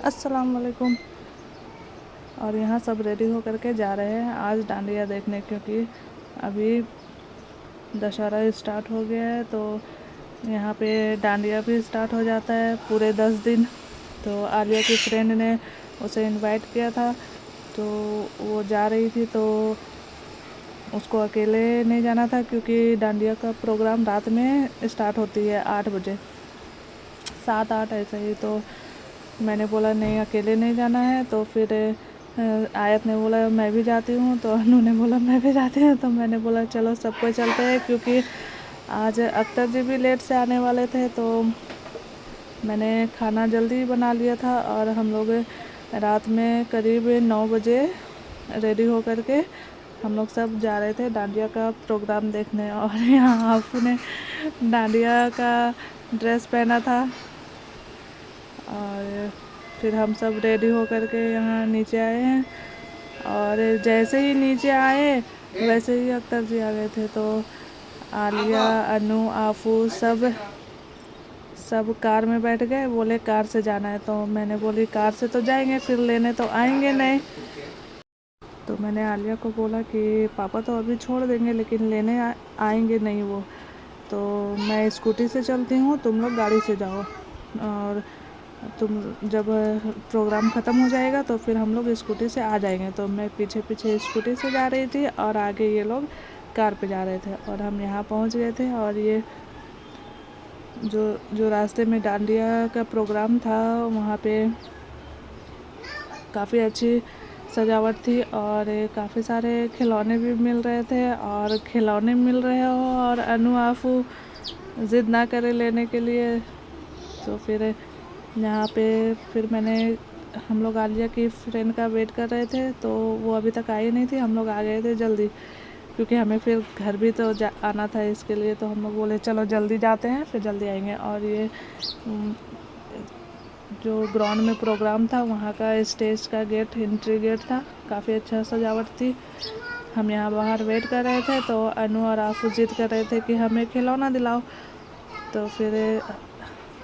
अस्सलाम वालेकुम। और यहाँ सब रेडी हो करके जा रहे हैं आज डांडिया देखने, क्योंकि अभी दशहरा स्टार्ट हो गया है तो यहाँ पे डांडिया भी स्टार्ट हो जाता है पूरे 10 दिन। तो आलिया की फ्रेंड ने उसे इनवाइट किया था, तो वो जा रही थी, तो उसको अकेले नहीं जाना था क्योंकि डांडिया का प्रोग्राम रात में स्टार्ट होती है 8 बजे, 7-8 ऐसे ही। तो मैंने बोला नहीं, अकेले नहीं जाना है। तो फिर आयत ने बोला मैं भी जाती हूँ, तो अनु ने बोला मैं भी जाती हूँ। तो मैंने बोला चलो सबको चलते हैं, क्योंकि आज अख्तर जी भी लेट से आने वाले थे। तो मैंने खाना जल्दी बना लिया था और हम लोग रात में करीब 9 बजे रेडी हो करके हम लोग सब जा रहे थे डांडिया का प्रोग्राम देखने। और यहाँ आपू ने डांडिया का ड्रेस पहना था और फिर हम सब रेडी हो करके यहाँ नीचे आए हैं। और जैसे ही नीचे आए वैसे ही अख्तर जी आ गए थे। तो आलिया, अनु, आफू सब कार में बैठ गए, बोले कार से जाना है। तो मैंने बोली कार से तो जाएंगे, फिर लेने तो आएंगे नहीं। तो मैंने आलिया को बोला कि पापा तो अभी छोड़ देंगे लेकिन लेने आएंगे नहीं वो, तो मैं स्कूटी से चलती हूँ, तुम लोग गाड़ी से जाओ और तुम जब प्रोग्राम ख़त्म हो जाएगा तो फिर हम लोग स्कूटी से आ जाएंगे। तो मैं पीछे पीछे स्कूटी से जा रही थी और आगे ये लोग कार पे जा रहे थे। और हम यहाँ पहुँच गए थे और ये जो रास्ते में डांडिया का प्रोग्राम था वहाँ पे काफ़ी अच्छी सजावट थी और काफ़ी सारे खिलौने भी मिल रहे थे। और खिलौने मिल रहे हो और अनु आफू ज़िद ना करे लेने के लिए। तो फिर यहाँ पे फिर हम लोग आलिया की फ्रेंड का वेट कर रहे थे, तो वो अभी तक आई नहीं थी। हम लोग आ गए थे जल्दी क्योंकि हमें फिर घर भी तो आना था, इसके लिए। तो हम लोग बोले चलो जल्दी जाते हैं, फिर जल्दी आएंगे। और ये जो ग्राउंड में प्रोग्राम था वहाँ का स्टेज का गेट, एंट्री गेट था, काफ़ी अच्छा सजावट थी। हम यहाँ बाहर वेट कर रहे थे, तो अनु और आफू जिद कर रहे थे कि हमें खिलौना दिलाओ। तो फिर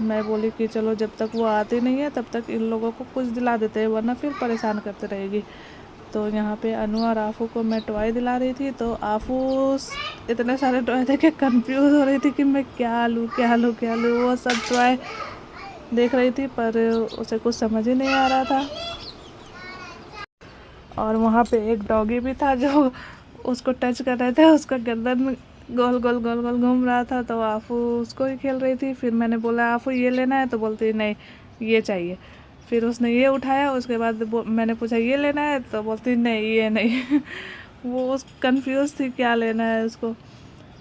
मैं बोली कि चलो जब तक वो आती नहीं है तब तक इन लोगों को कुछ दिला देते हैं, वरना फिर परेशान करते रहेगी। तो यहाँ पे अनु और आफू को मैं टॉय दिला रही थी। तो आफू इतने सारे टॉय देख के कन्फ्यूज़ हो रही थी कि मैं क्या लूँ क्या लूँ क्या लूँ। वो सब टॉय देख रही थी पर उसे कुछ समझ ही नहीं आ रहा था। और वहाँ पे एक डॉगी भी था जो उसको टच कर रहे थे, उसका गर्दन गोल गोल गोल गोल घूम रहा था। तो आफू उसको ही खेल रही थी। फिर मैंने बोला आफू ये लेना है, तो बोलती नहीं ये चाहिए। फिर उसने ये उठाया, उसके बाद मैंने पूछा ये लेना है, तो बोलती नहीं ये नहीं। वो उस कंफ्यूज थी क्या लेना है उसको।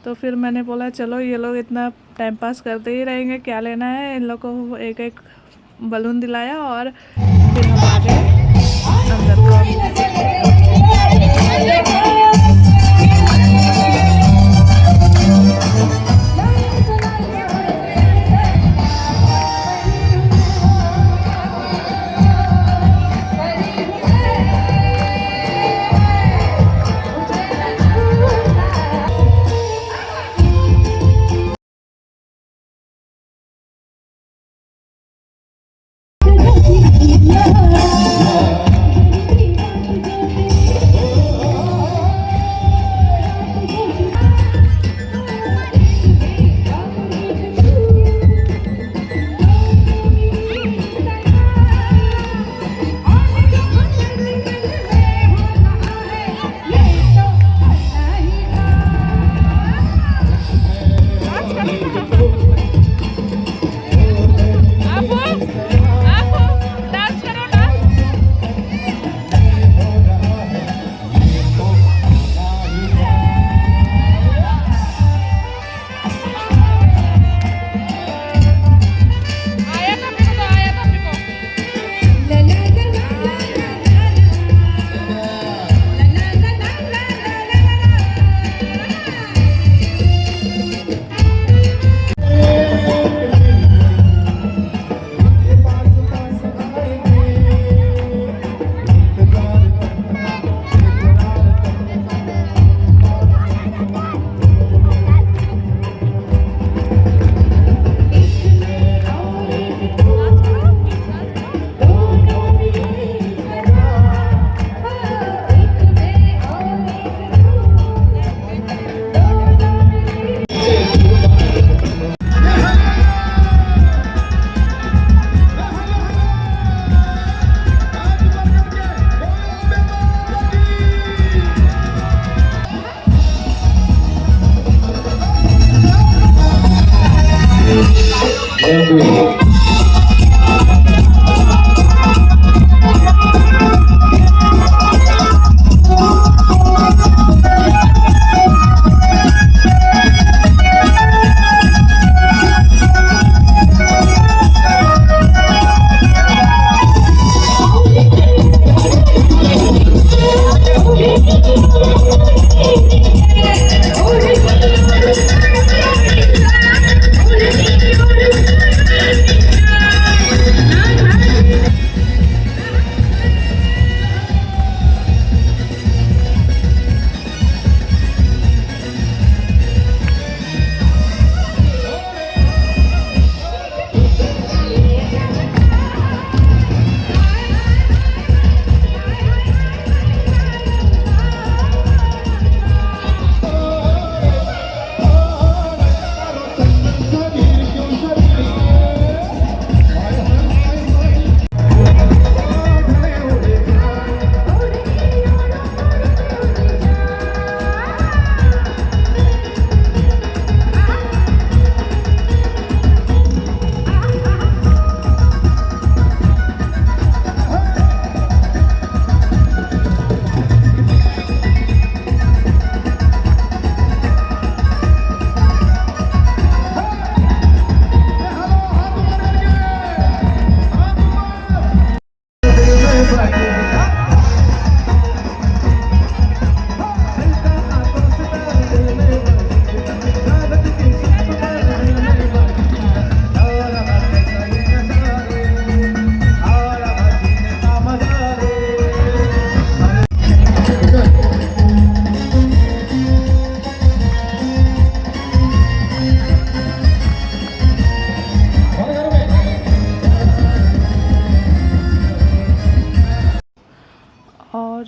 तो फिर मैंने बोला चलो ये लोग इतना टाइम पास करते ही रहेंगे, क्या लेना है। इन लोग को एक एक बलून दिलाया और फिर हम आ गए अंदर।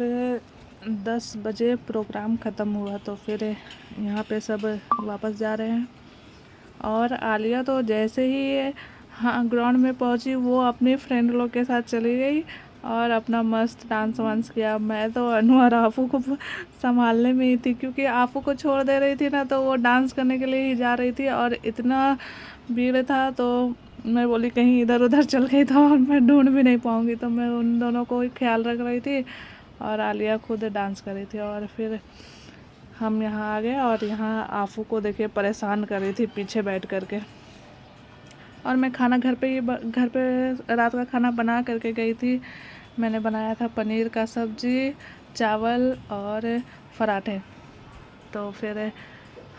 और 10 बजे प्रोग्राम ख़त्म हुआ तो फिर यहाँ पे सब वापस जा रहे हैं। और आलिया तो जैसे ही हाँ ग्राउंड में पहुँची वो अपनी फ्रेंड लोग के साथ चली गई और अपना मस्त डांस वांस किया। मैं तो अनु और आफू को संभालने में ही थी, क्योंकि आफू को छोड़ दे रही थी ना, तो वो डांस करने के लिए ही जा रही थी और इतना भीड़ था तो मैं बोली कहीं इधर उधर चल गई तो मैं ढूंढ भी नहीं पाऊँगी, तो मैं उन दोनों को ही ख्याल रख रही थी और आलिया खुद डांस कर रही थी। और फिर हम यहाँ आ गए और यहाँ आफू को देखिए परेशान कर रही थी पीछे बैठ करके। और मैं खाना घर पे रात का खाना बना करके गई थी। मैंने बनाया था पनीर का सब्ज़ी, चावल और पराठे। तो फिर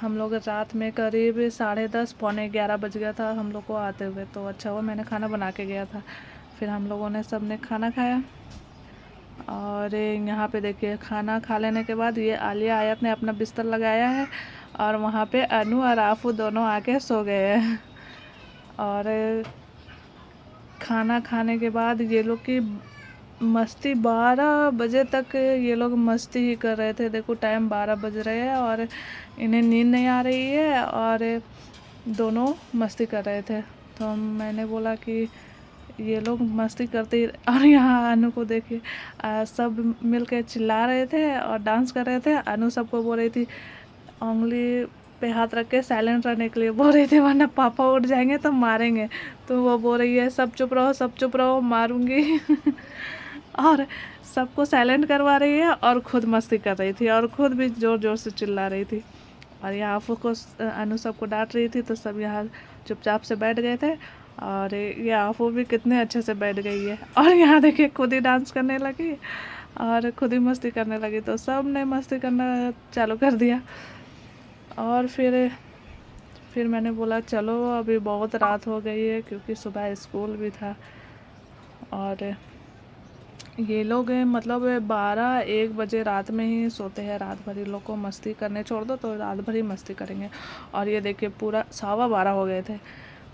हम लोग रात में करीब 10:30 पौने 11 बज गया था हम लोग को आते हुए, तो अच्छा हुआ मैंने खाना बना के गया था। फिर हम लोगों ने सब ने खाना खाया और यहाँ पे देखिए खाना खा लेने के बाद ये आलिया आयत ने अपना बिस्तर लगाया है और वहाँ पे अनु और आफू दोनों आके सो गए हैं। और खाना खाने के बाद ये लोग की मस्ती 12 बजे तक ये लोग मस्ती ही कर रहे थे। देखो टाइम 12 बज रहे हैं और इन्हें नींद नहीं आ रही है और दोनों मस्ती कर रहे थे। तो मैंने बोला कि ये लोग मस्ती करते ही, और यहाँ अनु को देखिए सब मिलके चिल्ला रहे थे और डांस कर रहे थे। अनु सबको बोल रही थी उंगली पे हाथ रख के साइलेंट रहने के लिए बोल रही थी, वरना पापा उठ जाएंगे तो मारेंगे। तो वो बोल रही है सब चुप रहो, सब चुप रहो, मारूंगी और सबको साइलेंट करवा रही है और खुद मस्ती कर रही थी और खुद भी ज़ोर ज़ोर से चिल्ला रही थी। और यहाँ आफू को अनु सबको डांट रही थी तो सब यहाँ चुपचाप से बैठ गए थे। और ये आफू भी कितने अच्छे से बैठ गई है और यहाँ देखिए खुद ही डांस करने लगी और खुद ही मस्ती करने लगी, तो सब ने मस्ती करना चालू कर दिया। और फिर मैंने बोला चलो अभी बहुत रात हो गई है, क्योंकि सुबह स्कूल भी था। और ये लोग मतलब 12-1 बजे रात में ही सोते हैं। रात भर ये लोग को मस्ती करने छोड़ दो तो रात भर ही मस्ती करेंगे। और ये देखिए पूरा 12:15 हो गए थे,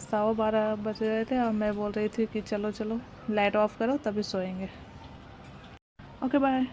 12:15 बज रहे थे और मैं बोल रही थी कि चलो चलो लाइट ऑफ करो तभी सोएंगे। Okay bye.